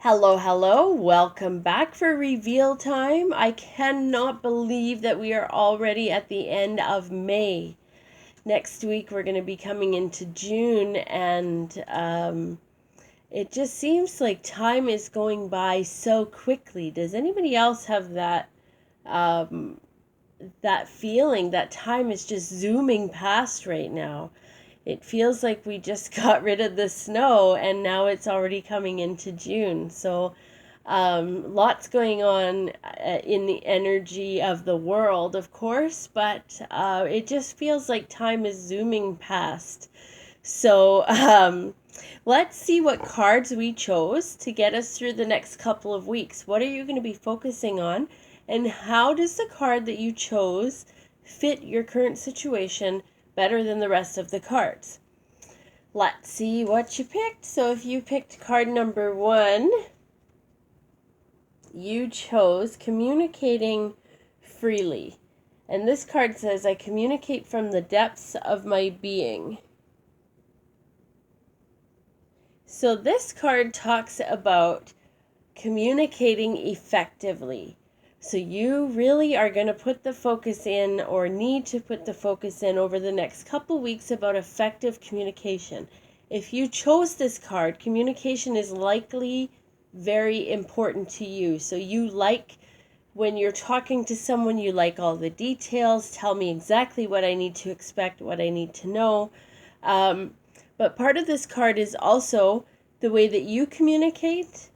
Hello, hello. Welcome back for reveal time. I cannot believe that we are already at the end of May. Next week, we're going to be coming into June, and it just seems like time is going by so quickly. Does anybody else have um, that feeling that time is just zooming past right now? It feels like we just got rid of the snow and now it's already coming into June. So, lots going on in the energy of the world, of course, but it just feels like time is zooming past. So, let's see what cards we chose to get us through the next couple of weeks. What are you going to be focusing on? And how does the card that you chose fit your current situation better than the rest of the cards? Let's see what you picked. So if you picked card number 1, you chose communicating freely. And this card says, I communicate from the depths of my being. So this card talks about communicating effectively. So you really are going to put the focus in, or need to put the focus in over the next couple weeks, about effective communication. If you chose this card, communication is likely very important to you. So you like, when you're talking to someone, you like all the details. Tell me exactly what I need to expect, what I need to know. But part of this card is also the way that you communicate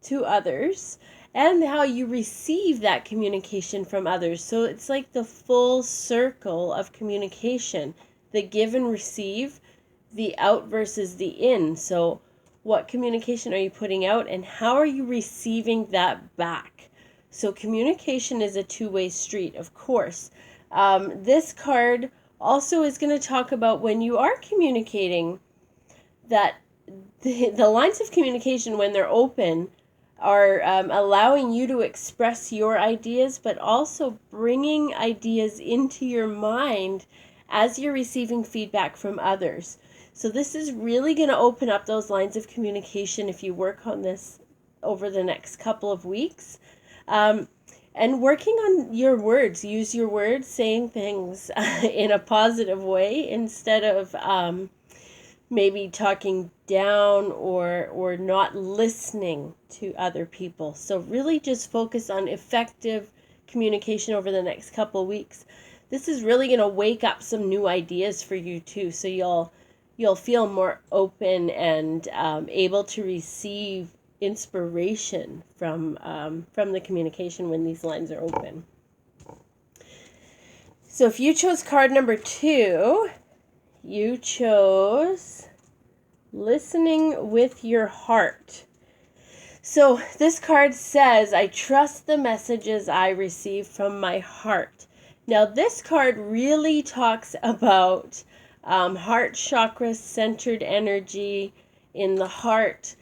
to others and how you receive that communication from others. So it's like the full circle of communication, the give and receive, the out versus the in. So what communication are you putting out and how are you receiving that back? So communication is a two-way street, of course. This card also is going to talk about when you are communicating, that the lines of communication, when they're open, are allowing you to express your ideas, but also bringing ideas into your mind as you're receiving feedback from others. So this is really going to open up those lines of communication if you work on this over the next couple of weeks. And working on your words, use your words, saying things in a positive way instead of maybe talking down or not listening to other people. So really just focus on effective communication over the next couple weeks. This is really going to wake up some new ideas for you too, so you'll feel more open and able to receive inspiration from the communication when these lines are open. So if you chose card number 2, you chose listening with your heart. So this card says, I trust the messages I receive from my heart. Now this card really talks about heart chakra centered energy in the heart,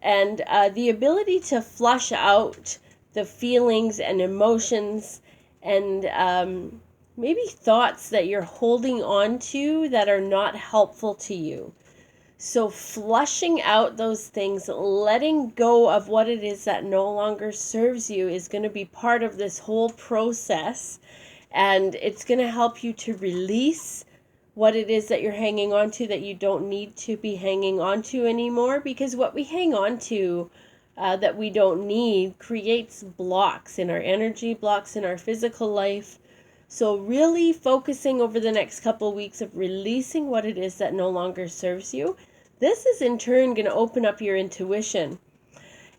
and the ability to flush out the feelings and emotions and maybe thoughts that you're holding on to that are not helpful to you. So flushing out those things, letting go of what it is that no longer serves you, is going to be part of this whole process. And it's going to help you to release what it is that you're hanging on to that you don't need to be hanging on to anymore. Because what we hang on to that we don't need creates blocks in our energy, blocks in our physical life. So really focusing over the next couple of weeks of releasing what it is that no longer serves you. This is in turn going to open up your intuition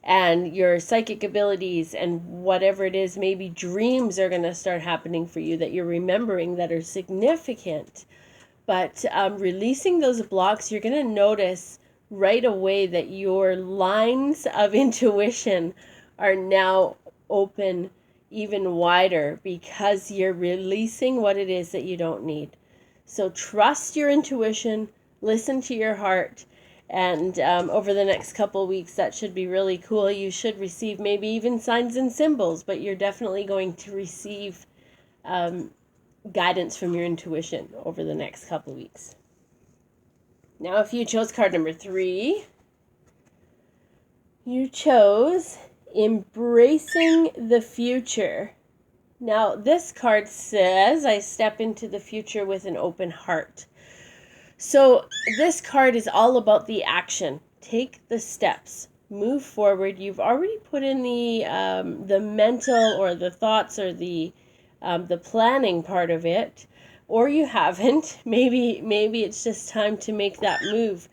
and your psychic abilities, and whatever it is, maybe dreams are going to start happening for you that you're remembering that are significant. But releasing those blocks, you're going to notice right away that your lines of intuition are now open even wider because you're releasing what it is that you don't need. So trust your intuition, listen to your heart, and over the next couple weeks, that should be really cool. You should receive maybe even signs and symbols, but you're definitely going to receive guidance from your intuition over the next couple weeks. Now, if you chose card number 3, You chose embracing the future. Now, this card says, I step into the future with an open heart. So this card is all about the action. Take the steps. Move forward. You've already put in the mental or the thoughts or the planning part of it, or you haven't. Maybe it's just time to make that move.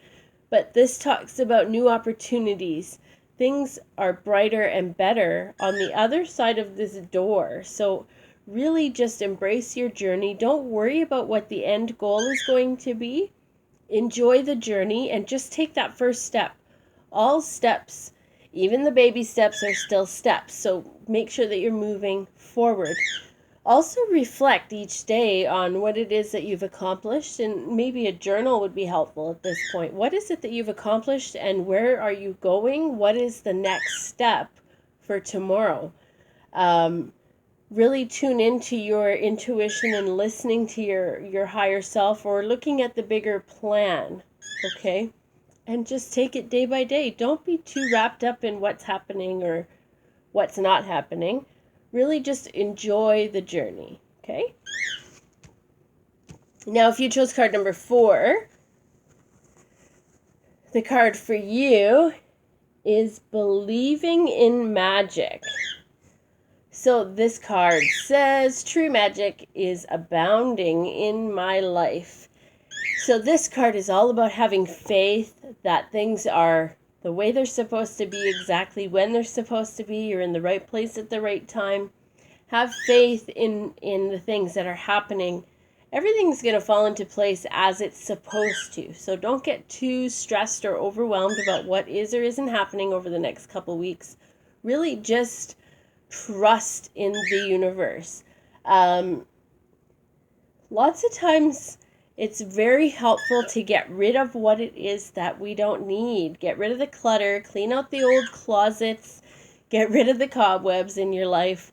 But this talks about new opportunities. Things are brighter and better on the other side of this door. So really just embrace your journey. Don't worry about what the end goal is going to be. Enjoy the journey and just take that first step. All steps, even the baby steps, are still steps. So make sure that you're moving forward. Also reflect each day on what it is that you've accomplished, and maybe a journal would be helpful at this point. What is it that you've accomplished and where are you going? What is the next step for tomorrow? Really tune into your intuition and listening to your higher self, or looking at the bigger plan, okay? And just take it day by day. Don't be too wrapped up in what's happening or what's not happening. Really just enjoy the journey, okay? Now, if you chose card number 4, the card for you is believing in magic. So this card says, true magic is abounding in my life. So this card is all about having faith that things are the way they're supposed to be, exactly when they're supposed to be. You're in the right place at the right time. Have faith in the things that are happening. Everything's going to fall into place as it's supposed to. So don't get too stressed or overwhelmed about what is or isn't happening over the next couple weeks. Really just trust in the universe. Lots of times it's very helpful to get rid of what it is that we don't need. Get rid of the clutter, clean out the old closets, get rid of the cobwebs in your life,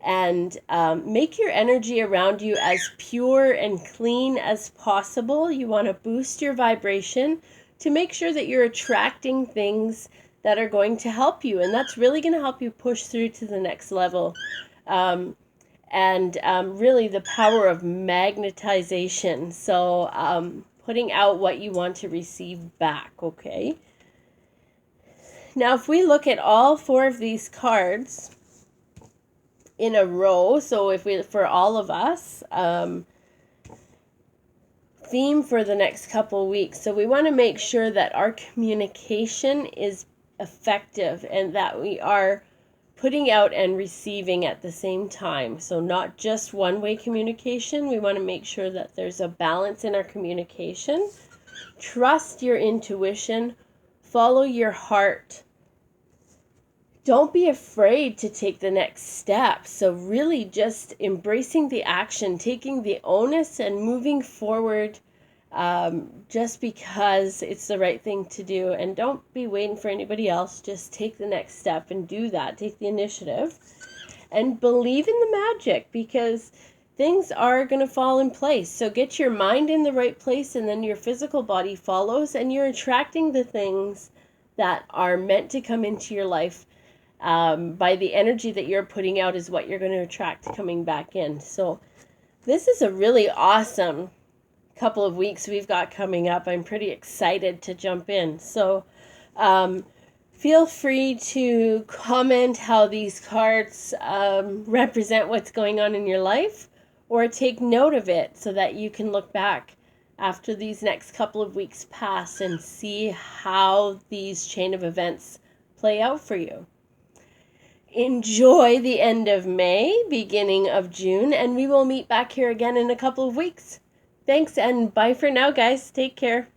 and make your energy around you as pure and clean as possible. You want to boost your vibration to make sure that you're attracting things that are going to help you, and that's really going to help you push through to the next level. Really the power of magnetization. So putting out what you want to receive back, okay? Now, if we look at all 4 of these cards in a row, so for all of us, theme for the next couple weeks. So we want to make sure that our communication is effective and that we are putting out and receiving at the same time. So not just one-way communication. We want to make sure that there's a balance in our communication. Trust your intuition. Follow your heart. Don't be afraid to take the next step. So really just embracing the action, taking the onus and moving forward just because it's the right thing to do. And don't be waiting for anybody else. Just take the next step and do that. Take the initiative and believe in the magic, because things are going to fall in place. So get your mind in the right place, and then your physical body follows, and you're attracting the things that are meant to come into your life. By the energy that you're putting out is what you're going to attract coming back in. So this is a really awesome couple of weeks we've got coming up. I'm pretty excited to jump in. So feel free to comment how these cards represent what's going on in your life, or take note of it so that you can look back after these next couple of weeks pass and see how these chain of events play out for you. Enjoy the end of May, beginning of June, and we will meet back here again in a couple of weeks. Thanks, and bye for now, guys. Take care.